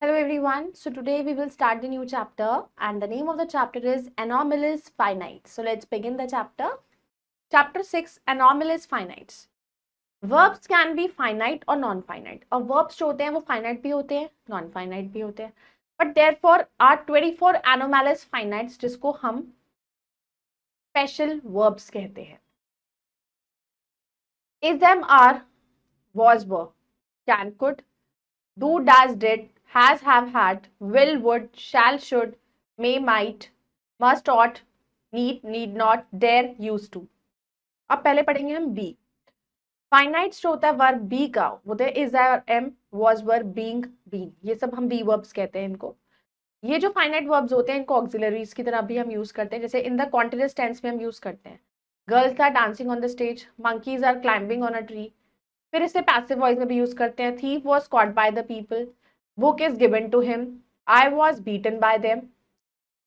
Hello everyone. So today we will start the new chapter and the name of the chapter is Anomalous Finite. So let's begin the chapter. Chapter 6 Anomalous Finites. Verbs can be finite or non-finite. और verbs जो होते हैं वो finite भी होते हैं, non-finite भी होते हैं. But therefore are 24 anomalous finites जिसको हम special verbs कहते हैं. Is them are was were, can could, do does did, has have had, will would, shall should, may might, must ought, need not, dare used to. अब पहले पढ़ेंगे हम B. Finite जो होता है वर्ब बी का होता है is are am was were being been. ये सब हम बी वर्ब्स कहते हैं इनको. ये जो फाइनाइट वर्ब्स होते हैं इनको ऑक्सिलरीज की तरह भी हम यूज करते हैं. जैसे इन द कॉन्टिन्यूअस टेंस में हम यूज करते हैं girls are dancing on the stage, monkeys are climbing on a tree. फिर इसे पैसिव वॉइस में भी यूज करते हैं thief was caught by the people, book is given to him, I was beaten by them.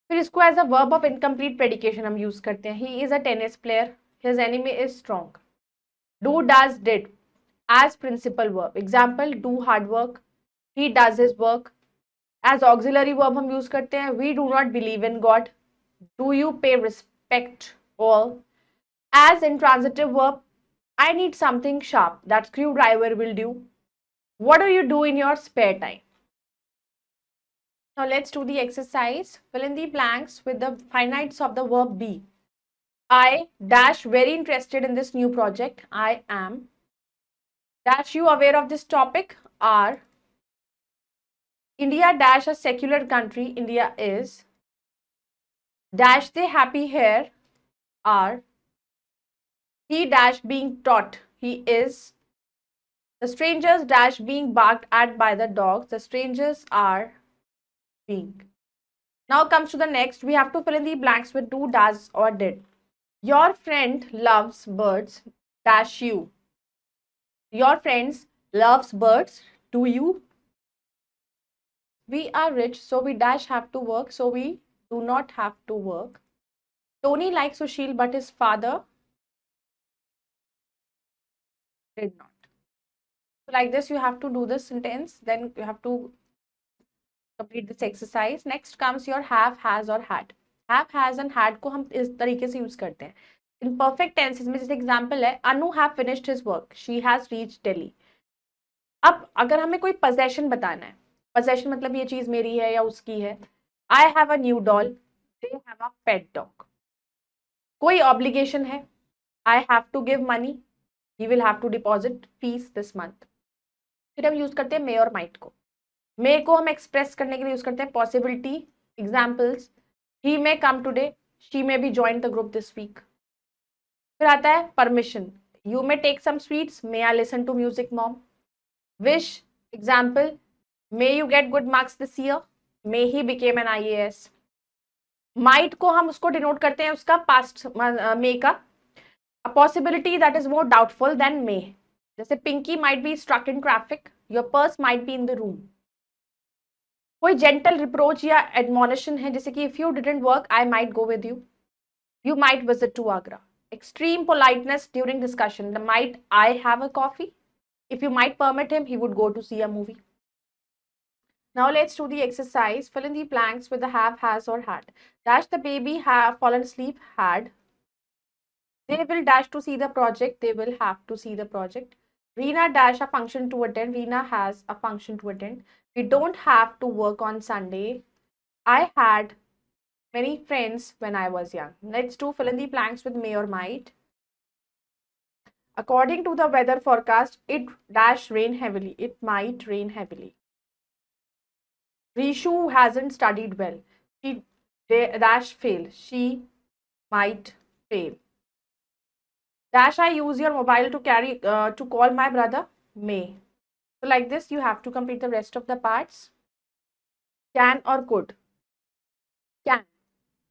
फिर इसको as a verb of incomplete predication हम use करते हैं he is a tennis player, his enemy is strong. Do does did as principal verb. Example do hard work, he does his work. As auxiliary verb हम use करते हैं we do not believe in God, do you pay respect all. As intransitive verb, I need something sharp that screwdriver will do. What do you do in your spare time? Now let's do the exercise. Fill in the blanks with the finites of the verb be. I dash very interested in this new project. I am dash you aware of this topic. Are India dash a secular country. India is dash they happy here. Are he dash being taught. He is. The strangers dash being barked at by the dogs. The strangers are being. Now comes to the next. We have to fill in the blanks with do, does or did. Your friend loves birds dash you. Your friends loves birds. Do you? We are rich so we dash have to work. So we do not have to work. Tony likes Sushil but his father did not. So like this you have to do this sentence. Then you have to complete this exercise. Next comes your have, has और had. Have, has and had को हम इस तरीके से use करते हैं in perfect tenses में. जैसे एग्जांपल है Anu have finished his work, she has reached Delhi. अब अगर हमें कोई पोजेशन बताना है, पोजेशन मतलब ये चीज मेरी है या उसकी है. I have a new doll, they have a pet dog. कोई ऑब्लिगेशन है, I have to give money, he will have to deposit fees this month. फिर हम यूज करते हैं मे और माइट को. मे को हम एक्सप्रेस करने के लिए यूज करते हैं possibility. Examples he may come today, she may be join the group this week. फिर आता है permission, you may take some sweets, may I listen to music mom. Wish example may you get good marks this year, may he became an IAS. Might को हम उसको denote करते हैं उसका past may का. A possibility that is more doubtful than may. जैसे Pinky might be struck in traffic, your purse might be in the room. कोई gentle reproach या एडमोनिशन है जैसे कि if you didn't work I might go with you, you might visit to Agra. Extreme politeness during discussion, the might I have a coffee, if you might permit him he would go to see a movie. Now let's do the exercise. Fill in the blanks with the have, has or had. Dash the baby have fallen asleep, had. They will dash to see the project, they will have to see the project. Reena dash a function to attend, Reena has a function to attend. We don't have to work on Sunday. I had many friends when I was young. Let's do fill in the blanks with may or might. According to the weather forecast, it dash rain heavily. It might rain heavily. Rishu hasn't studied well. She dash fail. She might fail. Dash I use your mobile to to call my brother? May. So like this, you have to complete the rest of the parts. Can or could. Can.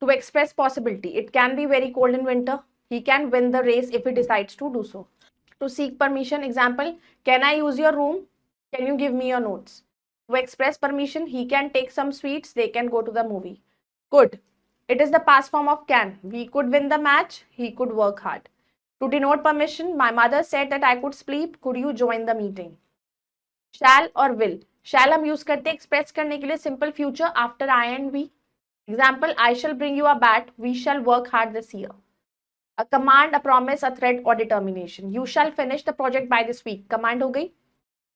To express possibility. It can be very cold in winter. He can win the race if he decides to do so. To seek permission, example, can I use your room? Can you give me your notes? To express permission, he can take some sweets, they can go to the movie. Could. It is the past form of can. We could win the match, he could work hard. To denote permission, my mother said that I could sleep, could you join the meeting? Shall or will. Shall हम use करते हैं express करने के लिए simple future after I and we. Example, I shall bring you a bat, we shall work hard this year. A command, a promise, a threat or determination. You shall finish the project by this week. Command हो गई.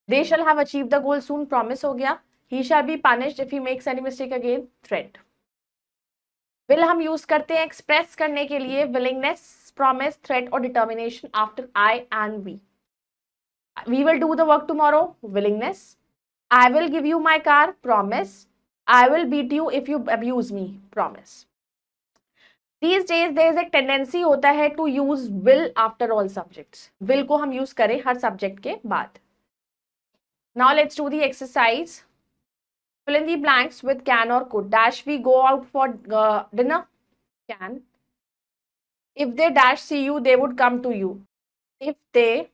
They shall have achieved the goal soon. Promise हो गया. He shall be punished if he makes any mistake again. Threat. Will हम use करते हैं express करने के लिए willingness, promise, threat or determination after I and we. We will do the work tomorrow. Willingness. I will give you my car. Promise. I will beat you if you abuse me. Promise. These days there is a tendency होता है to use will after all subjects. Will को हम use करें हर subject के बाद. Now let's do the exercise. Fill in the blanks with can or could. Dash we go out for dinner? Can. If they dash see you, they would come to you. If they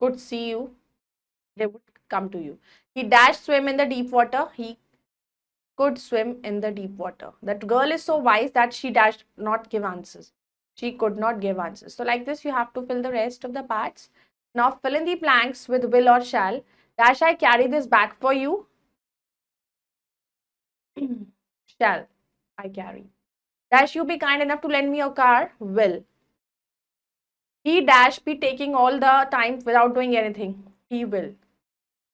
could see you, they would come to you. He dashed swim in the deep water. He could swim in the deep water. That girl is so wise that she dashed not give answers. She could not give answers. So like this, you have to fill the rest of the parts. Now fill in the blanks with will or shall. Dash I carry this bag for you? Shall I carry? Dash you be kind enough to lend me your car? Will. He dash be taking all the time without doing anything? He will.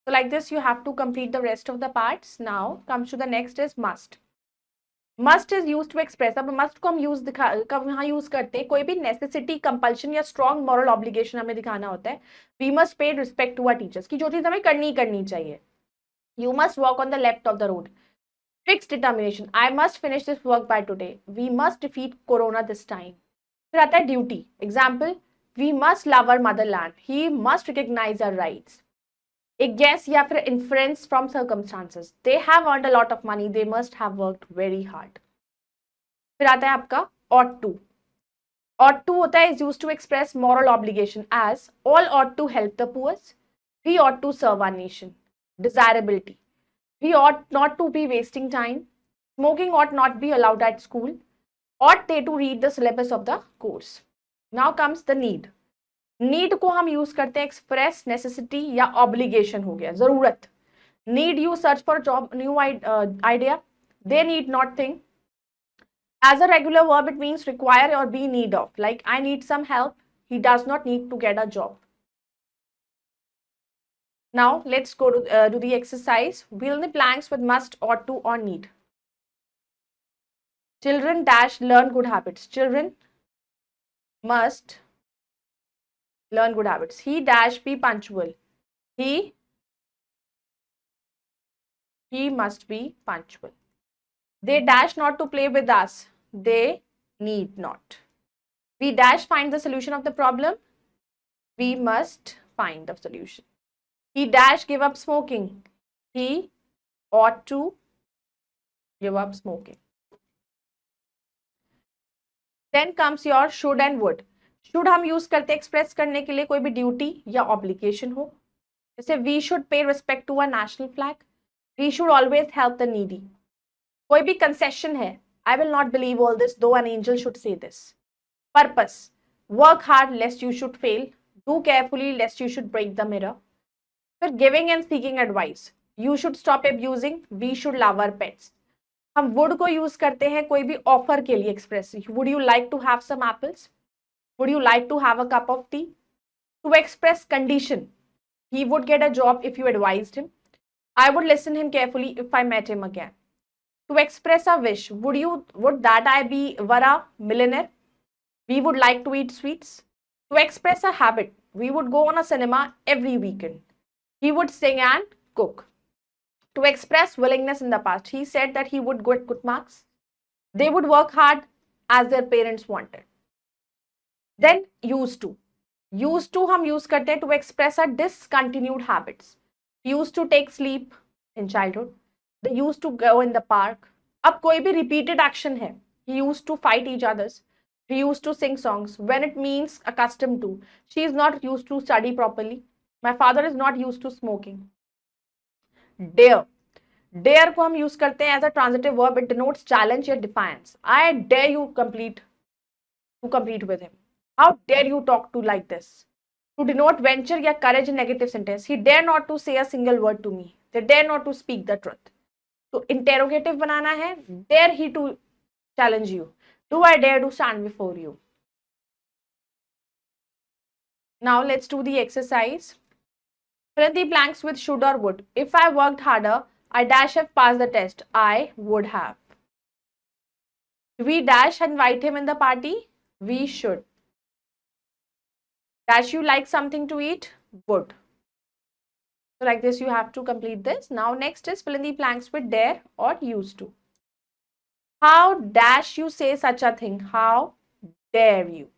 So like this, you have to complete the rest of the parts. Now comes to the next is must. Must is used to express. अब must को हम कब यहाँ use करते हैं? कोई भी necessity, compulsion या strong moral obligation हमें दिखाना होता है. We must pay respect to our teachers. कि जो चीज हमें करनी चाहिए. You must walk on the left of the road. Fixed determination. I must finish this work by today. We must defeat Corona this time. फिर आता है duty. Example, we must love our motherland. He must recognize our rights. एक guess या फिर inference from circumstances. They have earned a lot of money. They must have worked very hard. फिर आता है आपका ought to. Ought to होता है is used to express moral obligation as all ought to help the poor. We ought to serve our nation. Desirability. We ought not to be wasting time. Smoking ought not be allowed at school. Ought they to read the syllabus of the course. Now comes the need. Need को हम use करते हैं express necessity या obligation हो गया जरूरत. Need you search for job new idea. They need not think. As a regular verb it means require और be need of. Like I need some help. He does not need to get a job. Now let's go to the exercise. Fill in the blanks with must, ought to or need. Children dash learn good habits. Children must learn good habits. He dash be punctual. He must be punctual. They dash not to play with us. They need not. We dash find the solution of the problem. We must find the solution. He dash give up smoking. He ought to give up smoking. Then comes your should and would. Should हम use करते हैं express करने के लिए कोई भी duty या obligation हो. जैसे we should pay respect to a national flag. We should always help the needy. कोई भी कंसेशन है. I will not believe all this though an angel should say this. Purpose. Work hard lest you should fail. Do carefully lest you should break the mirror. फिर giving and seeking advice. You should stop abusing. We should love our pets. हम would को use करते हैं कोई भी offer के लिए express. Would you like to have some apples. Would you like to have a cup of tea? To express condition. He would get a job if you advised him. I would listen him carefully if I met him again. To express a wish. Would that I were a millionaire? We would like to eat sweets. To express a habit. We would go on a cinema every weekend. He would sing and cook. To express willingness in the past. He said that he would get good marks. They would work hard as their parents wanted. Then used to. Used to हम use करते हैं to express a discontinued habits. Used to take sleep in childhood. They used to go in the park. अब कोई भी repeated action है. He used to fight each others. He used to sing songs. When it means accustomed to. She is not used to study properly. My father is not used to smoking. Dare. Dare को हम use करते हैं as a transitive verb. It denotes challenge या defiance. I dare you compete with him. How dare you talk to like this? To denote venture या courage in negative sentence. He dare not to say a single word to me. They dare not to speak the truth. तो interrogative बनाना है. Dare he to challenge you. Do I dare to stand before you? Now let's do the exercise. Fill in the blanks with should or would. If I worked harder, I dash have passed the test. I would have. We dash invite him in the party. We should. Dash you like something to eat? Would. So like this, you have to complete this. Now next is fill in the blanks with dare or used to. How dash you say such a thing? How dare you?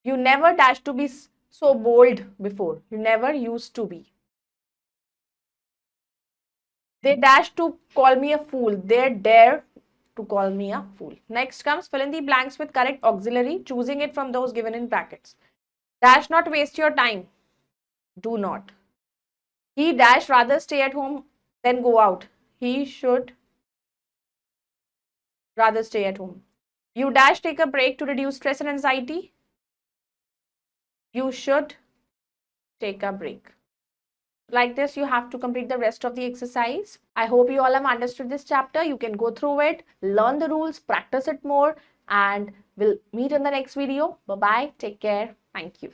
You never dash to be so bold before. You never used to be. They dash to call me a fool. They dare to call me a fool. Next comes fill in the blanks with correct auxiliary, choosing it from those given in brackets. Dash not waste your time. Do not. He dash rather stay at home than go out. He should rather stay at home. You dash take a break to reduce stress and anxiety. You should take a break. Like this, you have to complete the rest of the exercise. I hope you all have understood this chapter. You can go through it, learn the rules, practice it more, and we'll meet in the next video. Bye-bye. Take care. Thank you.